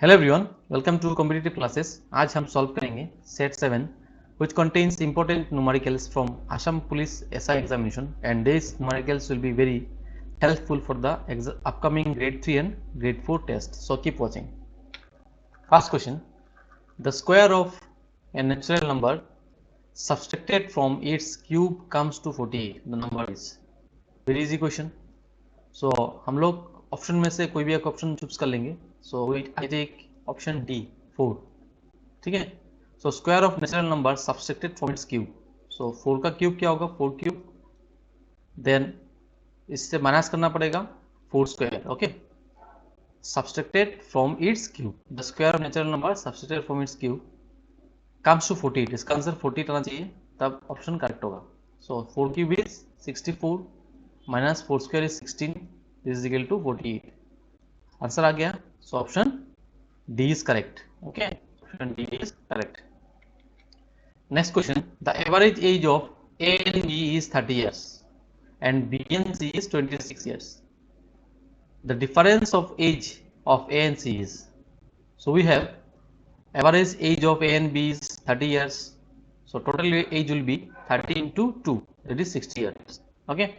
Hello everyone, welcome to competitive classes. आज हम solve करेंगे set 7 which contains important numericals from Assam Police SI examination, and these numericals will be very helpful for the upcoming grade 3 and grade 4 test. So keep watching. First question: the square of a natural number subtracted from its cube comes to 48. The number is very easy question. So हम लोग option में से कोई भी एक option choose कर लेंगे. So I take option D 4. ठीक है. So square of natural number subtracted from its cube. So 4 का क्यूब क्या होगा? 4 क्यूब. देन इससे माइनस करना पड़ेगा 4 square. Okay. Subtracted from its cube, the square of natural number subtracted from its cube comes to 48. इसका answer 48 आना चाहिए, तब ऑप्शन करेक्ट होगा. So 4 cube is 64 minus 4 square is 16 is equal to 48. Answer आ गया. So option D is correct. Okay, option D is correct. Next question: the average age of A and B is 30 years and B and C is 26 years. The difference of age of A and C is, so we have average age of A and B is 30 years, so total age will be 30 into 2, that is 60 years. Okay.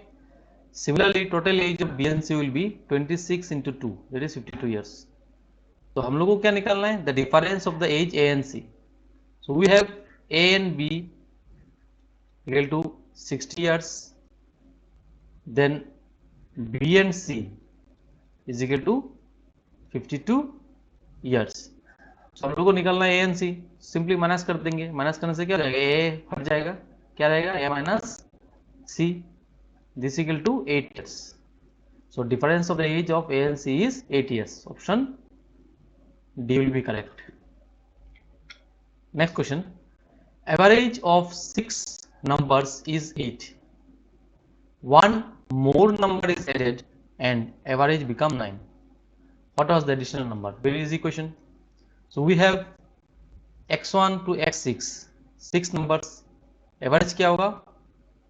Similarly, total age of B and C will be 26 into 2, that is 52 years. तो हम लोगों को क्या निकालना है? The difference of the age A and C. So we have A and B equal to 60 years, then B and C is equal to 52 years. सो हम लोग को निकालना है A and C. Simply minus कर देंगे. माइनस करने से क्या रहेगा? ए हट जाएगा. क्या रहेगा? A minus C. This equal to 8 years. So difference of the age of A and C is 8 years. Option D will be correct. Next question: average of 6 numbers is 8. One more number is added and average become 9. What was the additional number? Very easy question. So we have x1 to x6, 6 numbers. Average क्या होगा?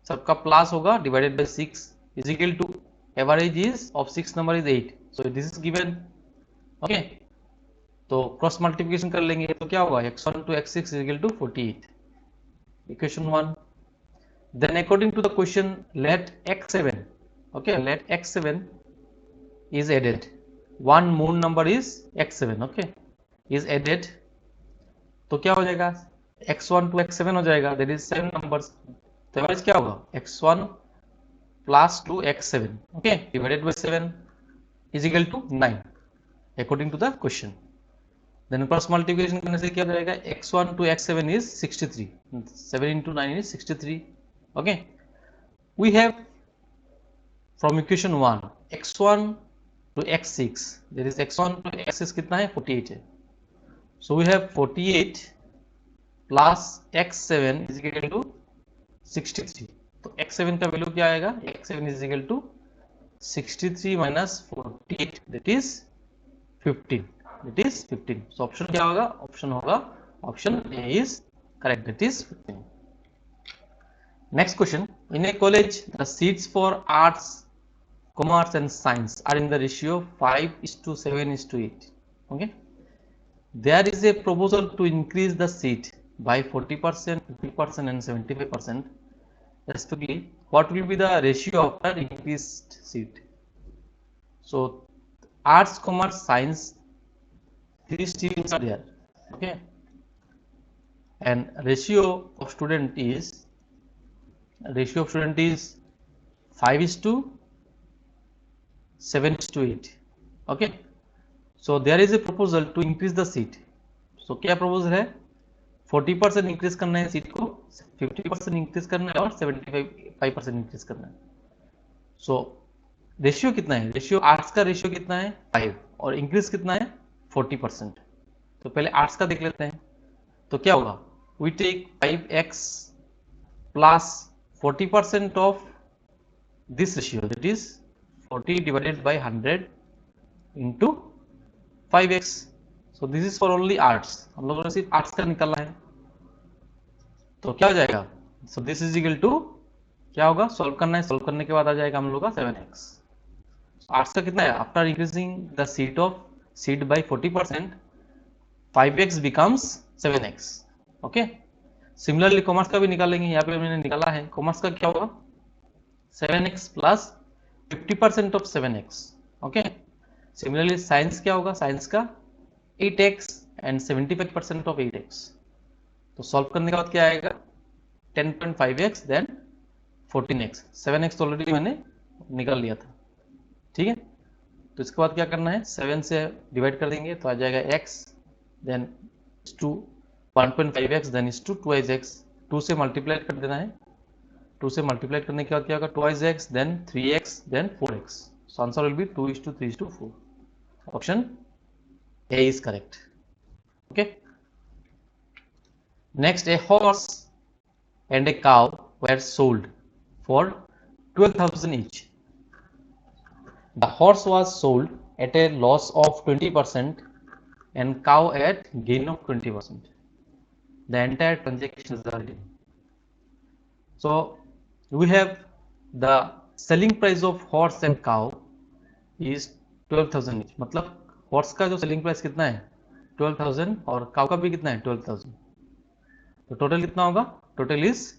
सबका plus होगा divided by 6 is equal to average is of 6 number is 8. So this is given. Okay. तो cross multiplication कर लेंगे तो क्या होगा? x1 to x6 is equal to 48. Equation 1. Then according to the question let x7, okay, let x7 is added. One more number is x7, okay, is added. तो क्या हो जाएगा? x1 to x7 हो जाएगा, that is 7 numbers. तो average क्या होगा? x1 plus 2 x7, okay, divided by 7 is equal to 9 according to the question. Then cross multiplication करने से क्या हो जाएगा? x1 to x7 is 63. 7 into 9 is 63. Okay. We have from equation 1 x1 to x6, there is x1 to x6 कितना है? 48 है. So we have 48 plus x7 is equal to 63. तो x7 का वैल्यू क्या आएगा? x7 is equal to 63 minus 48, that is 15. It is 15. So option क्या होगा? Option होगा option A is correct. That is 15. Next question: in a college, the seats for arts, commerce, and science are in the ratio 5:7:8. Okay. There is a proposal to increase the seat by 40%, 50%, and 75%, respectively. What will be the ratio of the increased seat? So arts, commerce, science, these streams are there, okay, and ratio of student is 5:7:8. okay. So there is a proposal to increase the seat. so क्या proposal है? 40% increase करना है seat को, 50% increase करना है और 75% increase करना है. सो रेशियो कितना है? रेशियो आर्ट्स का रेशियो कितना है? 5, और इंक्रीज कितना है? 40%. तो पहले आर्ट्स का देख लेते हैं. तो क्या होगा? We take 5x plus 40% of this ratio, that is 40 divided by 100 into 5x. So this is for only arts. हम लोगों ने सिर्फ आर्ट्स का निकालना है. तो क्या हो जाएगा? So this is equal to क्या होगा? सॉल्व करना है. सॉल्व करने के बाद आ जाएगा हम लोग का 7x. आर्ट्स का कितना है? After increasing the seat by 40%, 5x becomes 7x. Okay, similarly commerce का भी निकालेंगे. यहाँ पे मैंने निकाला है. कॉमर्स का क्या होगा? 7x plus 50% of 7x. Okay, similarly science क्या होगा? साइंस का 8x एंड 75% ऑफ 8x. तो सॉल्व करने के बाद क्या आएगा? 10.5x then 14x. 7x तो ऑलरेडी मैंने निकाल लिया था. ठीक है, तो इसके बाद क्या करना है? 7 से डिवाइड कर देंगे तो आ जाएगा x, then to 1.5x, then is to 2x. 2 से मल्टीप्लाई कर देना है. 2 से मल्टीप्लाई करने के बाद क्या होगा? 2x, then 3x, then 4x. So answer will be 2:3:4. Option A is correct. Okay. Next, a horse and a cow were sold for 12,000 each. The horse was sold at a loss of 20% and cow at gain of 20%. The entire transaction is resulted. So we have the selling price of horse and cow is 12,000 each. मतलब horse का जो selling price कितना है? 12,000 और cow का भी कितना है? 12,000. तो टोटल कितना होगा? Total is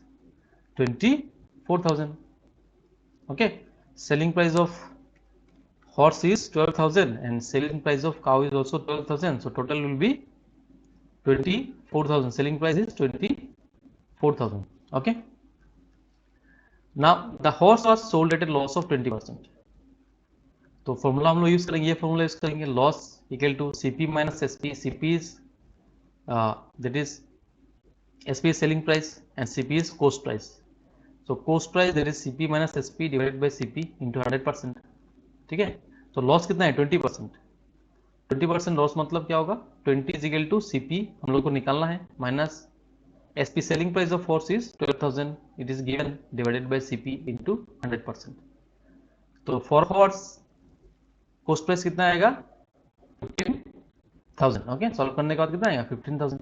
24,000. Okay, selling price of horse is 12,000 and selling price of cow is also 12,000. So total will be 24,000. Selling price is 24,000. Okay. Now the horse was sold at a loss of 20%. तो formula हम लोग use करेंगे, ये formula use करेंगे. Loss equal to CP minus SP. CP is that is SP is selling price and CP is cost price. So cost price that is CP minus SP divided by CP into 100%. ठीक है, तो loss कितना है? 20%. 20% loss मतलब क्या होगा? 20 is equal to CP हम लोग को निकालना है minus SP selling price of horse is 12,000. It is given divided by CP into 100%. तो फॉर horse कोस्ट प्राइस कितना आएगा? 15,000. ओके, सॉल्व करने के बाद कितना आएगा? 15,000.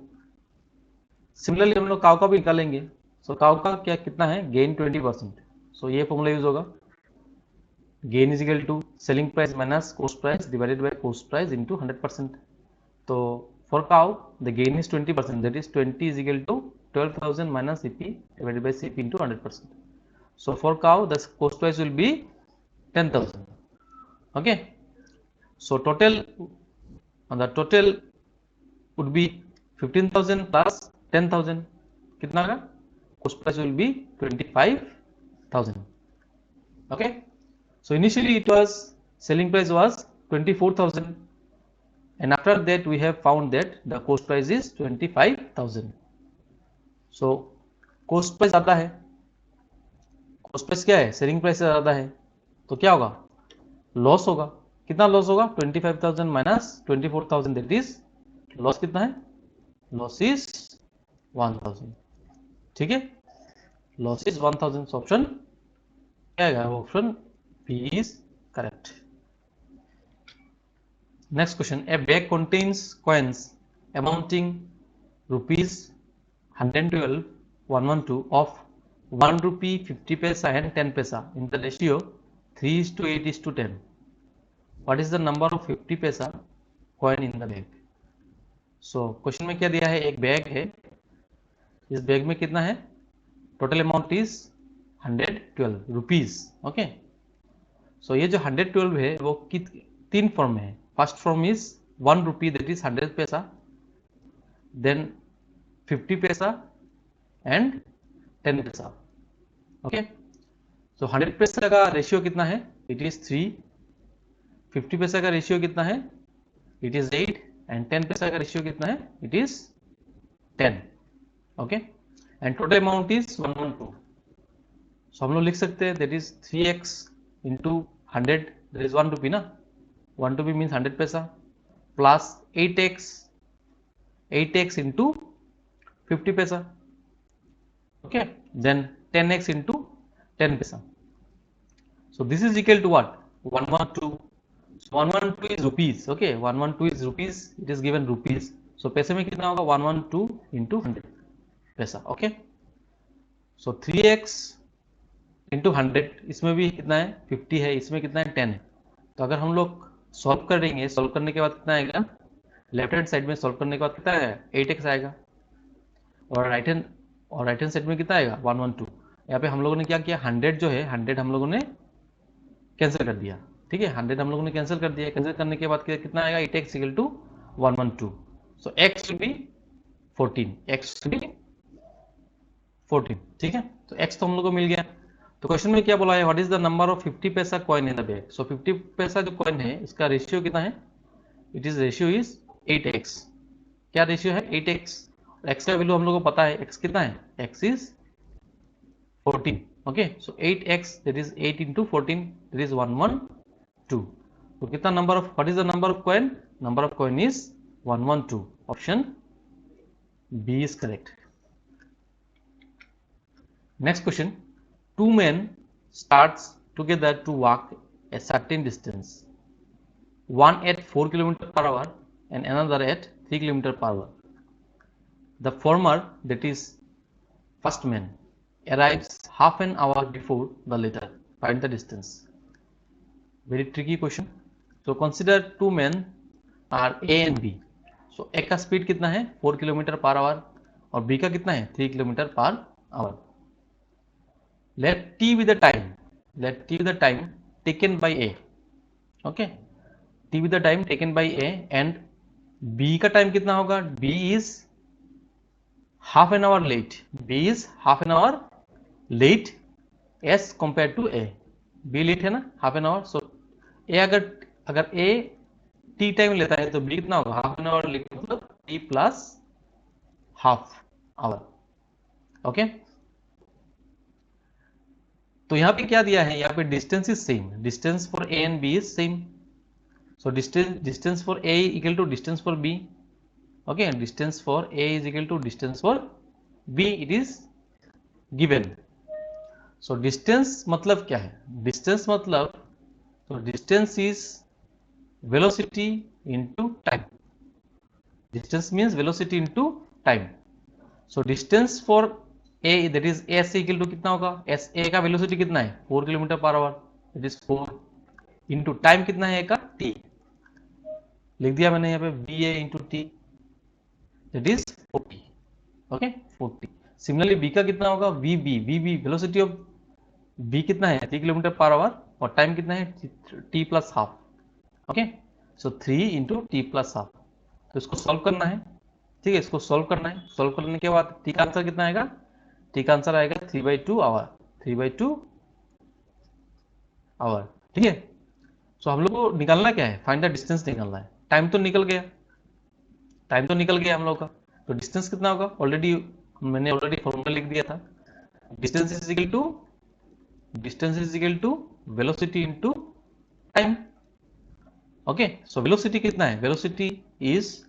सिमिलरली हम लोग काव का भी निकालेंगे. सो काव का क्या कितना है? गेन 20%. सो ये फॉर्मूला यूज होगा. Gain is equal to selling price minus cost price divided by cost price into 100%. तो फॉर काव the gain is 20%. That is 20 is equal to 12,000 minus CP divided by CP into 100%. So for काव the cost price will be 10,000. Okay, so total the total would be 15,000 plus 10,000. कितना का? cost price will be 25,000. Okay, so initially it was selling price was 24,000 and after that we have found that the cost price is 25,000. so cost price ज़्यादा है. cost price क्या है? selling price से ज़्यादा है, तो क्या होगा? लॉस होगा. कितना लॉस होगा? 25,000 माइनस 24,000. दैट इज लॉस कितना है? Loss is 1,000. ठीक है, लॉस इज 1,000. ऑप्शन क्या आएगा? Option B is correct. Next question. A bag contains coins amounting rupees 112, 112 of 1 rupee 50 paisa and 10 paisa in the ratio 3:8:10. What is the number of 50 पैसा coin in the bag? So question में क्या दिया है? एक bag है. इस बैग में कितना है? Total amount is 112 rupees. Okay, so ये जो 112 है वो तीन फॉर्म में है. First form is 1 rupee that is 100 paisa, then 50 paisa and 10 पैसा. ओके, सो 100 पैसा का रेशियो कितना है? It is 3. 50 पैसा का रेशियो कितना है? इट इज 8 एंड 10 पैसा का रेशियो कितना है? It is 10. Okay, and total amount is 112. सो हम लोग लिख सकते हैं that is 3x into 100 that is 1 rupee ना. 1 rupee मीन्स 100 पैसा प्लस 8x इंटू 50 पैसा. Okay, then 10x into 10 paisa. So this is equal to what? 112. 112 is rupees. Okay, 112 is rupees. It is given rupees. So पैसे में कितना होगा? 112 into 100 पैसा. Okay, so 3x into 100. इसमें भी कितना है? 50 है. इसमें कितना है? 10 है. तो अगर हम लोग सॉल्व करेंगे, सॉल्व करने के बाद कितना आएगा? लेफ्ट हैंड साइड में सॉल्व करने के बाद कितना आएगा 8x आएगा, और राइट हैंड साइड में कितना आएगा 112। यहाँ पे हम लोगों ने क्या किया, 100 जो है 100 हम लोगों ने कैंसिल कर दिया, ठीक है 100 हम लोगों ने कैंसिल कर दिया। कैंसिल करने के बाद कितना आएगा 8x equal to 112। So x will be 14, x will be 14, ठीक है। तो x तो हम लोग को मिल गया। तो क्वेश्चन में क्या बोला है, what is the number of 50 पैसा कॉइन इन द बैग। सो 50 पैसा जो कॉइन है इसका रेशियो कितना है, it is ratio is 8x। क्या रेशियो है 8x। x का वैल्यू हम लोग को पता है, x कितना है, x is 14, okay. So 8x that is 8 into 14 that is 112। तो कितना number of, what is the number of coin, number of coin is 112। Option B is correct. Next question. Two men starts together to walk a certain distance. One at 4 km per hour and another at 3 km per hour. The former, that is first man, arrives half an hour before the latter. Find the distance. Very tricky question. So consider two men are A and B. So A का speed कितना है 4 km per hour और B का कितना है 3 km per hour. Let t be the time, let t be the time taken by A, okay, t be the time taken by A and B का time कितना होगा, B is half an hour late, B is half an hour late as compared to A, B late है ना half an hour। so A अगर A t time लेता है तो B कितना होगा half an hour late, मतलब t plus half hour, okay. तो यहाँ पे क्या दिया है, यहाँ पे distance is same, distance for A and B is same. So distance for A equal to distance for B, okay. Distance for A is equal to distance for B, it is given. So distance मतलब क्या है, distance मतलब, तो distance is velocity into time, distance means velocity into time. So distance for A that is S equal to कितना होगा, S A का velocity कितना है 4 km per hour, that is 4 into time कितना है ए का टी, लिख दिया मैंने यहाँ पे B A into t that is 40, okay 40। Similarly B का कितना होगा v B velocity of B कितना है 3 km पर आवर और टाइम कितना है टी प्लस हाफ, ओके। सो 3 इंटू टी प्लस हाफ। तो इसको सॉल्व करना है, ठीक है, इसको सॉल्व करना है। सॉल्व करने के बाद टी का आंसर कितना आएगा, टी का आंसर आएगा 3/2 आवर, 3/2 आवर, ठीक है। सो हम लोग को निकालना क्या है, फाइंड द डिस्टेंस निकालना है। टाइम तो निकल गया, टाइम तो निकल गया हम लोग का, तो डिस्टेंस कितना होगा, ऑलरेडी मैंने ऑलरेडी फॉर्मूला लिख दिया था, distance is equal to velocity into time, okay. So velocity कितना है, वेलोसिटी इज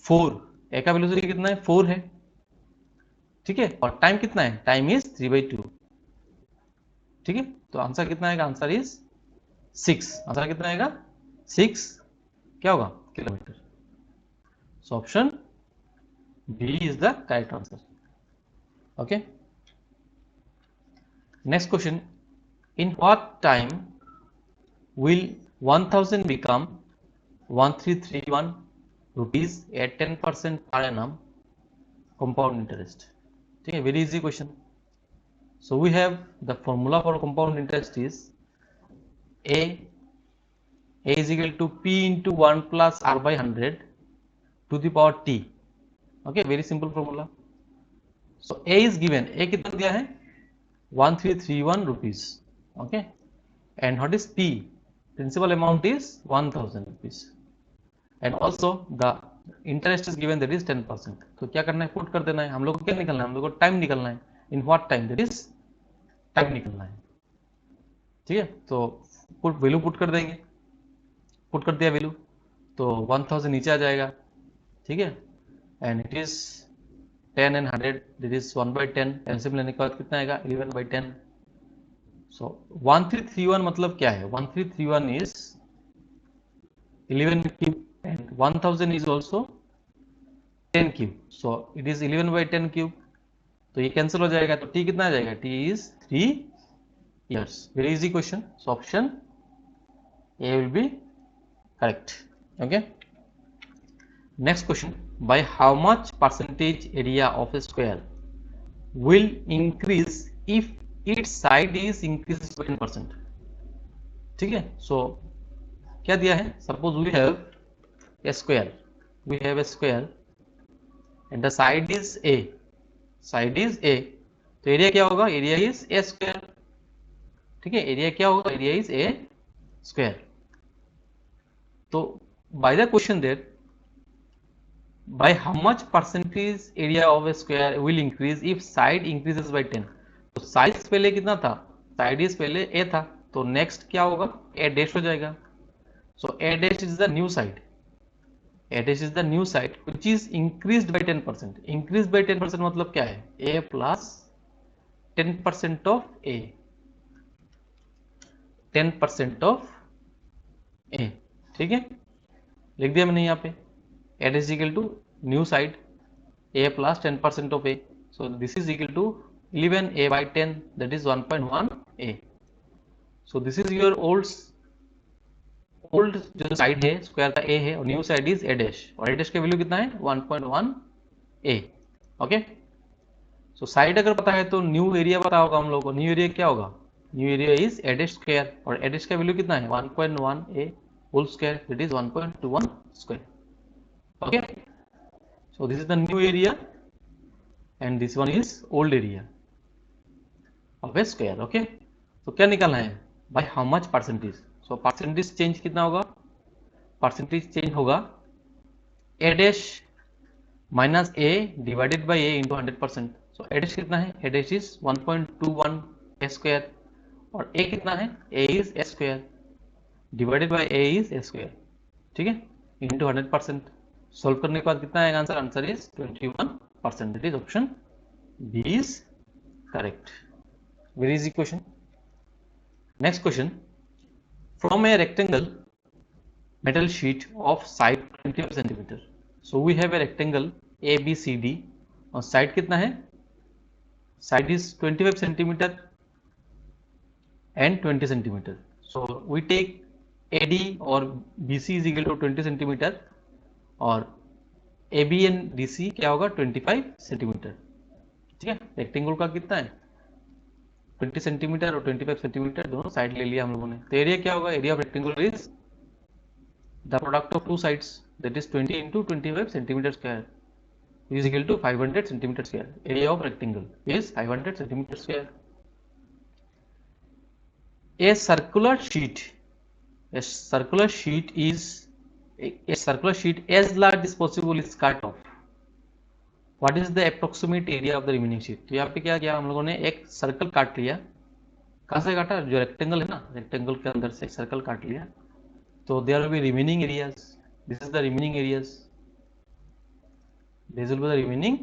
4, ए का वेलोसिटी कितना है 4 है, ठीक है, और टाइम कितना है, टाइम इज 3/2, ठीक है। तो आंसर कितना आएगा, आंसर इज 6, आंसर कितना आएगा 6 क्या होगा kilometre. So option B is the correct answer, okay. Next question, in what time will 1000 become 1331 rupees at 10% per annum compound interest, ठीक है, very easy question. So we have the formula for compound interest is a is equal to p into 1 plus r by 100 to the power t, okay, very simple formula। so a is given, a कितना दिया है 1331 rupees, okay, and what is p, principal amount is 1000 rupees and also the interest is given, that is 10%। तो क्या करना है, put कर देना है। हम लोग को क्या निकलना है, हम लोग को टाइम निकलना है, इन what time, that is time निकलना है, ठीक है। तो पुट वैल्यू पुट कर देंगे, पुट कर दिया वैल्यू तो 1000 नीचे आ जाएगा, ठीक है, and it is 10 and 100 that is 1/10, LCM लेने के बाद कितना आएगा 11/10। सो 1331 मतलब क्या है, 1331 is 11 cube and 1000 is also 10 cube, so it is 11/10 cube। तो ये कैंसिल हो जाएगा, तो t कितना आ जाएगा, t is 3 years। Very easy question, so option A will be correct, okay. Next question, by how much percentage area of A square will increase if its side is increased by 10%. ठीक है, सो क्या दिया है, suppose we have a square, we have a square and the side is a, side is a, तो area क्या होगा, area is a square. ठीक है, एरिया क्या होगा, एरिया इज ए स्क्वायर। तो by the question there, by how much percentage area of a square will increase if side increases by 10। तो size पहले कितना था, साइड इज पहले a था, तो नेक्स्ट क्या होगा, a डैश हो जाएगा। सो a dash is the new side, a dash is the new side which is increased by 10%। Increase by 10% मतलब क्या है, a plus 10% of a, 10% of a। ठीक है, लिख दिया मैंने यहाँ पे, a is equal to new side a plus 10% of a, so this is equal to 11a by 10, that is 1.1 a। so this is your old जो side है square का a है और new side is a dash, और a dash का value कितना है 1.1 a। Okay, so side अगर पता है तो न्यू एरिया पता होगा हम लोगों को, न्यू एरिया क्या होगा, new area is a dash square, और a डैश का वैल्यू कितना है 1.1 a whole square, that is 1.21 square. Okay, so this is the new area and this one is old area of a square। okay, तो क्या निकालना है, by how much percentage। so percentage change कितना होगा, percentage change होगा a dash minus a divided by a into 100%। so a dash कितना है, a dash is 1.21 a square, और a कितना है, a is a square divided by a is a square। ठीक है, into 100%। सॉल्व करने के बाद कितना आएगा answer, answer is 21%, that is option B is correct. Very easy question. Next question, from a rectangle metal sheet of side 25 centimetre. So we have a rectangle A B C D, और side कितना है, side is 25 centimetre and 20 centimetre. So we take A D और B C is equal to 20 centimetre, और A B and D C क्या होगा 25 centimetre. ठीक है, rectangle का कितना है 20 सेंटीमीटर और 25 सेंटीमीटर दोनों साइड ले लिया हम लोगों ने, तो एरिया क्या होगा, area of rectangle is the product of two sides, that is 20 into 25 centimetre square is equal to 500 centimetre square. Area of rectangle is 500 centimetre square. A circular sheet, a circular sheet is a circular sheet as large as possible is cut off, what is the approximate area of the remaining sheet। तो यहाँ पे क्या किया हम लोगों ने, एक circle काट लिया, कहाँ से काटा, जो रेक्टेंगल है ना, रेक्टेंगल के अंदर से एक सर्कल काट लिया, तो there will be remaining areas, this is the remaining areas, this will be the remaining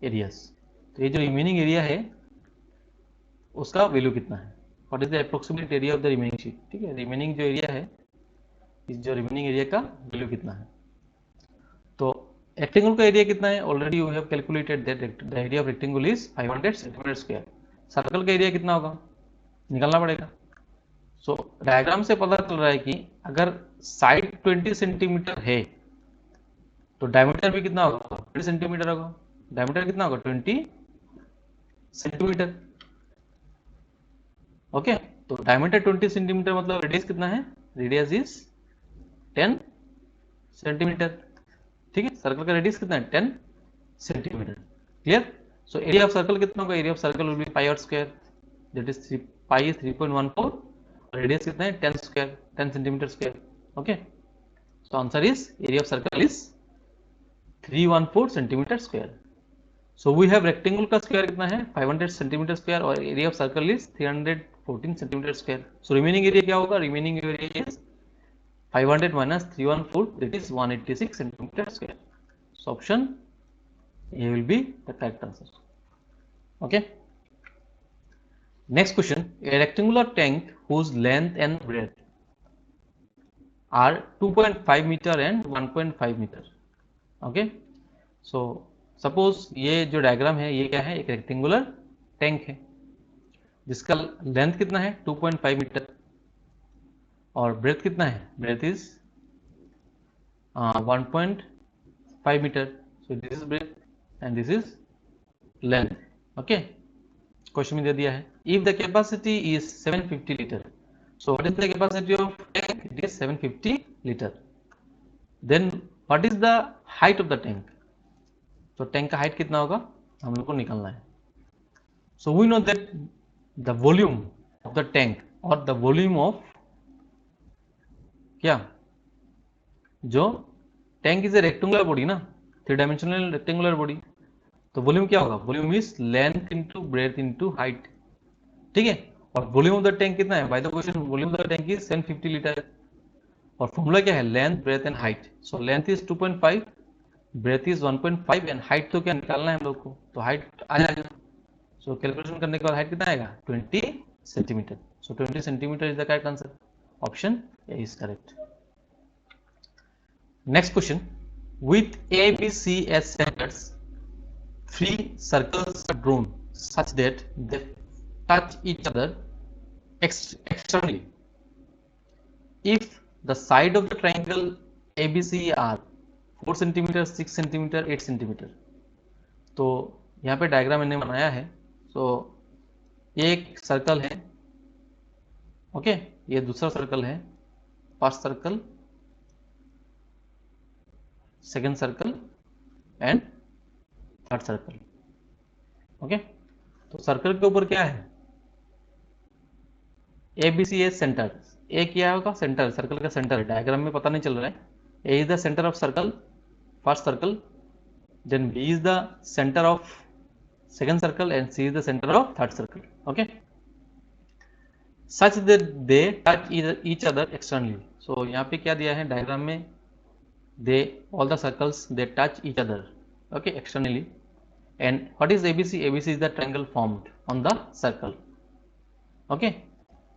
areas. तो ये जो रिमेनिंग एरिया है उसका वैल्यू कितना है, what is the approximate area of the remaining sheet. ठीक है, रिमेनिंग जो एरिया है, इस जो रिमेनिंग एरिया का वैल्यू कितना है। तो रेक्टेंगल का एरिया कितना है, already we have calculated that the area of rectangle is 500 centimetre square. Circle का एरिया कितना होगा निकालना पड़ेगा। सो डायग्राम से पता चल रहा है कि अगर साइड 20 सेंटीमीटर है तो डायमीटर भी कितना होगा 20 सेंटीमीटर होगा, डायमीटर कितना होगा 20 सेंटीमीटर। ओके, तो डायमीटर 20 सेंटीमीटर मतलब रेडियस कितना है, रेडियस इज 10 सेंटीमीटर। ठीक है, सर्कल का रेडियस कितना है 10 centimetre. Clear. So area of circle कितना होगा, area of circle will be pi r square, that is pi 3.14, और रेडियस कितना है 10 square, 10 centimetre square. Okay, so answer is area of circle is 314 centimetre square. So we have rectangle का square कितना है 500 centimetre square, और area of circle is 314 centimetre square. So remaining area क्या होगा, remaining area is 500 minus 314, that is 186 centimeter square. So option A will be the correct answer. Okay. Next question, a rectangular tank whose length and breadth are 2.5 meter and 1.5 meter. Okay. So suppose ये जो diagram है ये क्या है, एक rectangular tank है जिसका length कितना है 2.5 मीटर, और ब्रेथ कितना है, breath is 1.5 5 meter. So this is breadth and this is length. Okay, question में दे दिया है. If the capacity is 750 liter, so what is the capacity of tank? It is 750 liter. Then what is the height of the tank? तो tank का height कितना होगा हम लोग को निकालना है. So we know that the volume of the tank or the volume of क्या जो tank is a rectangular body ना, 3 डायमेंशनल रेक्टेंगुलर बॉडी. तो वॉल्यूम क्या होगा? Volume is length into breadth into height. ठीक है, और वॉल्यूम ऑफ द टैंक कितना है? By the question volume of the tank is 750 litre. और फॉर्मूला क्या है? Length breadth and height. So length is 2.5, breadth is 1.5 and height तो क्या निकालना है हम लोग को, तो हाइट आ जाएगा. सो कैलकुलेशन करने के बाद हाइट कितना आएगा? 20 centimetre. So 20 centimetre is the correct answer. Option A is correct. Next question. With A, B, C as centers, 3 circles are drawn such that they touch each other externally. If the side of the triangle ABC are 4 cm, 6 cm, 8 cm. तो यहाँ पे diagram मैंने बनाया है. तो ये एक circle है. ओके, ये दूसरा सर्कल है, first circle, second circle and third circle. Okay, तो सर्कल के ऊपर क्या है? ए B C A centre. A क्या होगा? सेंटर, सर्कल का सेंटर है. डायग्राम में पता नहीं चल रहा है. A is the centre of circle, first circle. Then B is the centre of second circle and C is the centre of third circle. Okay, such that they touch each other externally. So यहाँ पे क्या दिया है diagram में? all the circles they touch each other, okay, externally. And what is ABC? ABC is the triangle formed on the circle. okay,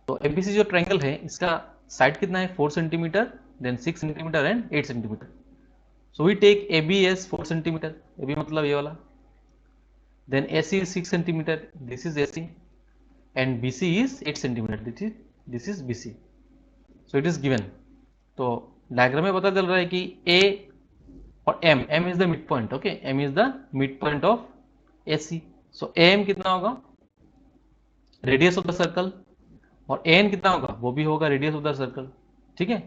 तो ABC जो triangle है इसका साइड कितना है? 4 centimetre, then 6 centimetre and 8 centimetre. So we take AB as 4 centimetre, AB मतलब ये वाला. Then AC is 6 centimetre, this is AC. And BC is 8 centimetre, this is BC. So it is given. तो diagram में पता चल रहा है कि A और M is the midpoint. Okay, M is the mid point of AC. So AM कितना होगा? Radius of the circle. और AN कितना होगा? वो भी होगा रेडियस ऑफ द सर्कल. ठीक है,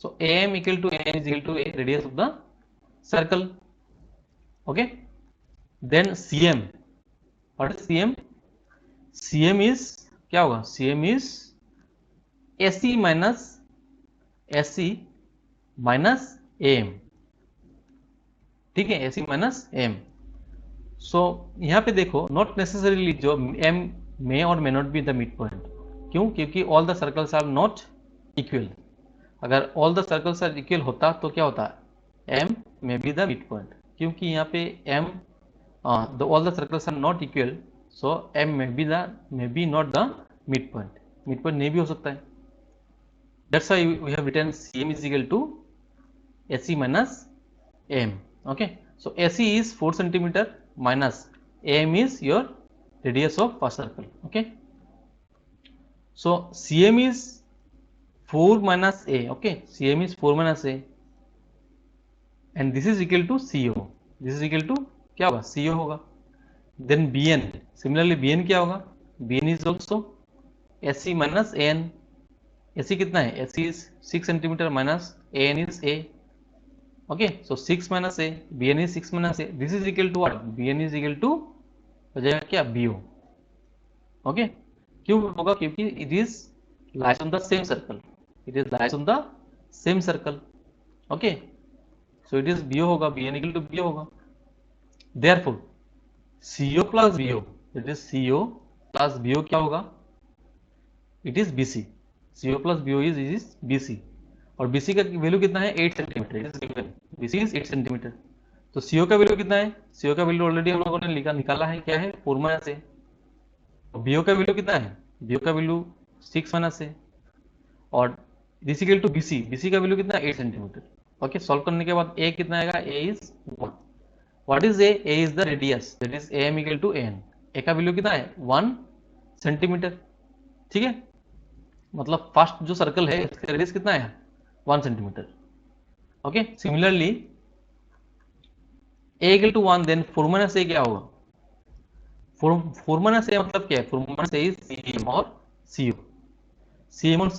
so AM equal to AN is equal to A radius of the circle. Okay, then CM. What is CM? CM is क्या होगा? CM is AC minus AC minus AM. ठीक है, AC minus AM. सो यहाँ पे देखो, not necessarily जो M may और may not be the midpoint. क्यों? क्योंकि all the circles are not equal. अगर all the circles are equal होता तो क्या होता? M may be the midpoint. क्योंकि यहाँ पे M all the circles are not equal, so M may be not the midpoint. Midpoint नहीं भी हो सकता है. That's why we have written CM is equal to AC minus AM. Okay, so AC is 4 centimeter minus AM is your radius of first circle. Okay, so CM is 4 minus A. Okay, CM is 4 minus A and this is equal to CO. This is equal to क्या होगा? CO होगा. Then BN, similarly BN क्या होगा? BN is also AC minus AN. AC कितना है? AC is 6 centimetre minus AN is A. Okay, so 6 minus A, BN is 6 minus A. This is equal to what? BN is equal to हो जाएगा क्या? BO. Okay, क्यों होगा? क्योंकि it is lies on the same circle. It is lies on the same circle. Okay, so it is BO होगा. BN equal to BO होगा. Therefore CO plus BO, it is CO plus BO क्या होगा? It is BC. CO plus BO is BC. और BC का value कितना है? 8 centimetre. BC is 8 centimetre. तो CO का वैल्यू कितना है? CO का वैल्यू ऑलरेडी हम लोगों ने निकाला है. क्या है? 4 माइनस A. BO का वैल्यू कितना है? BO का वैल्यू 6 माइनस A. और this equal to BC. BC का वैल्यू कितना है? 8 सेंटीमीटर. ओके, सॉल्व करने के बाद A कितना आएगा? A is 1. What is A? A is the radius, that is AM equal to AN. A का वैल्यू कितना है? 1 सेंटीमीटर. ठीक है, मतलब फर्स्ट जो सर्कल है इसका रेडियस कितना है? 1 centimetre. Okay, similarly a equal to 1 then 4 minus a क्या होगा? 4 minus a मतलब क्या है? 4 minus a is cm और co. cm और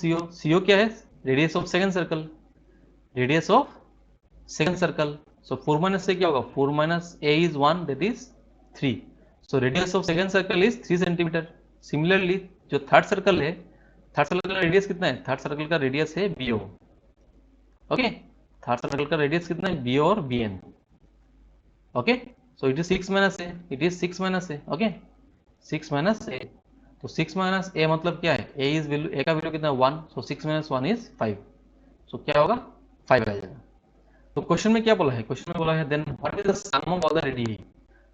co क्या है? Radius of second circle, radius of second circle. So 4 minus a क्या होगा? 4 minus a is 1 that is 3. So radius of second circle is 3 centimetre. Similarly जो third circle है, third circle का radius कितना है? थर्ड सर्कल का radius है BO. Okay, third circle का रेडियस कितना है? BO और BN. Okay, so it is 6 minus a, it is 6 minus a. Okay, 6 minus a. तो 6 minus a मतलब क्या है? a इज वैल्यू, a का वैल्यू कितना है? 1. सो 6 minus 1 इज 5. सो क्या होगा? 5 आ जाएगा. तो क्वेश्चन में क्या बोला है? क्वेश्चन में बोला है then what is the sum of all the radii.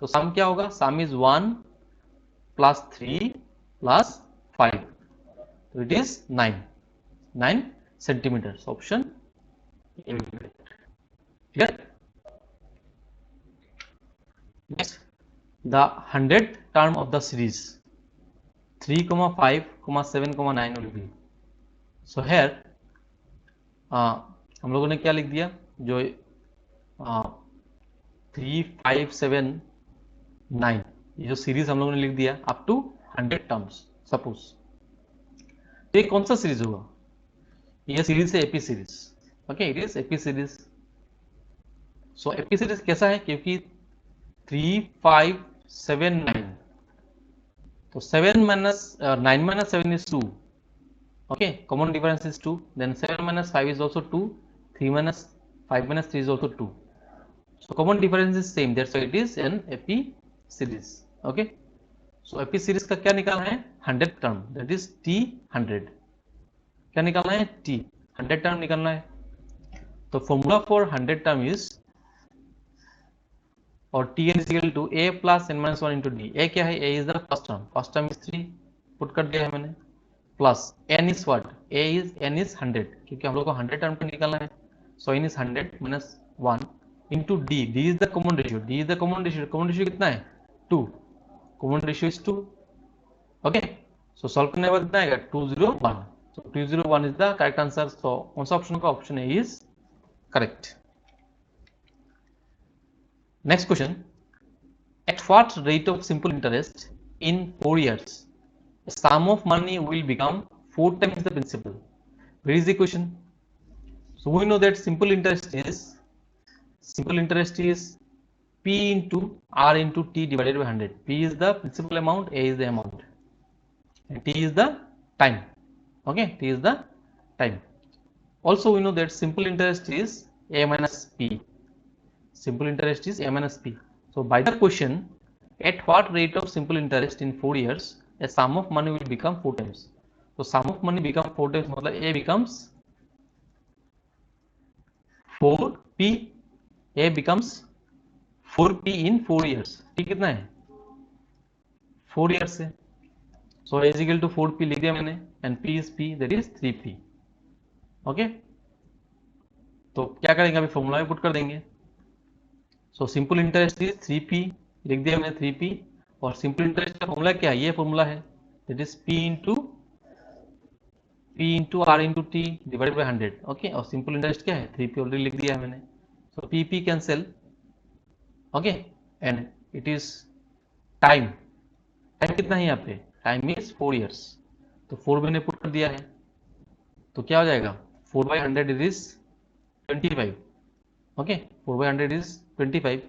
तो सम क्या होगा? Sum is 1 plus 3 plus 5. तो it is 9 centimetre. Option clear. Next, the 100th term of the series 3, 5, 7, 9 will be. So here हम लोगों ने क्या लिख दिया? जो 3, 5, 7, 9 ये जो सीरीज हम लोगों ने लिख दिया अप टू 100 टर्म्स. सपोज तो ये कौन सा सीरीज होगा? ये सीरीज है AP series. Okay, it is AP series. So AP series कैसा है? क्योंकि 3, 5, 7, 9 तो 7 minus 9 minus 7 is 2. Okay, common difference is 2. Then 7 minus 5 is also 2. 3 minus 5 minus 3 is also 2. So common difference is same. That's why it is an AP series. Okay. So AP series का क्या निकालना है? 100 term. That is T100. क्या निकालना है? T 100 term निकालना है. तो formula for 100 term is और Tn is equal to a plus n minus 1 into d. a क्या है? a is the first term. First term is 3. Put कर दिया है मैंने. Plus n is what? n is 100 क्योंकि हम लोग को 100 टर्म पे निकालना है. So n is 100 minus 1 into d. d is the common ratio. d is the common ratio. common ratio कितना है? 2. common ratio is 2. Okay. So solve करने के बाद कितना आएगा? 201. So 201 is the correct answer. So कौन सा ऑप्शन का? Option A is correct. Next question. At what rate of simple interest in 4 years a sum of money will become 4 times the principal? Where is the question? So we know that simple interest is P into R into T divided by 100. P is the principal amount, A is the amount, and T is the time. Okay, T is the time. Also we know that simple interest is A minus P. Simple interest is A minus P. So by the question, at what rate of simple interest in 4 years a sum of money will become 4 times? So sum of money become 4 times मतलब A becomes 4P. A becomes 4P in 4 years. T कितना है? 4 years से. So A is equal to 4P लिख दिया मैंने and P is P, that is 3P. Okay. तो क्या करेंगे? अभी फॉर्मूला में पुट कर देंगे. So simple interest is 3P लिख दिया मैंने 3P और सिंपल इंटरेस्ट का फॉर्मूला क्या है? ये फॉर्मूला है, that is P into R into T divided by 100. Okay, और सिंपल इंटरेस्ट क्या है? 3P ऑलरेडी लिख दिया है मैंने. सो P cancel. Okay, and it is time. Time कितना है यहाँ पे? Time is 4 years. तो 4 मैंने पुट कर दिया है तो क्या हो जाएगा? 4/100 is 25. Okay, 4/100 is 25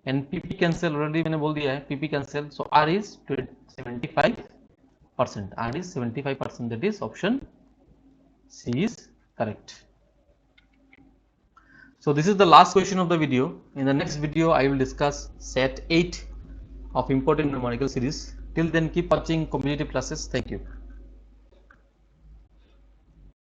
and PP cancel already मैंने बोल दिया है. PP cancel. So R is 75%. R is 75%. That is option C is correct. So this is the last question of the video. In the next video I will discuss set 8 of important numerical series. Till then keep watching competitive classes. Thank you.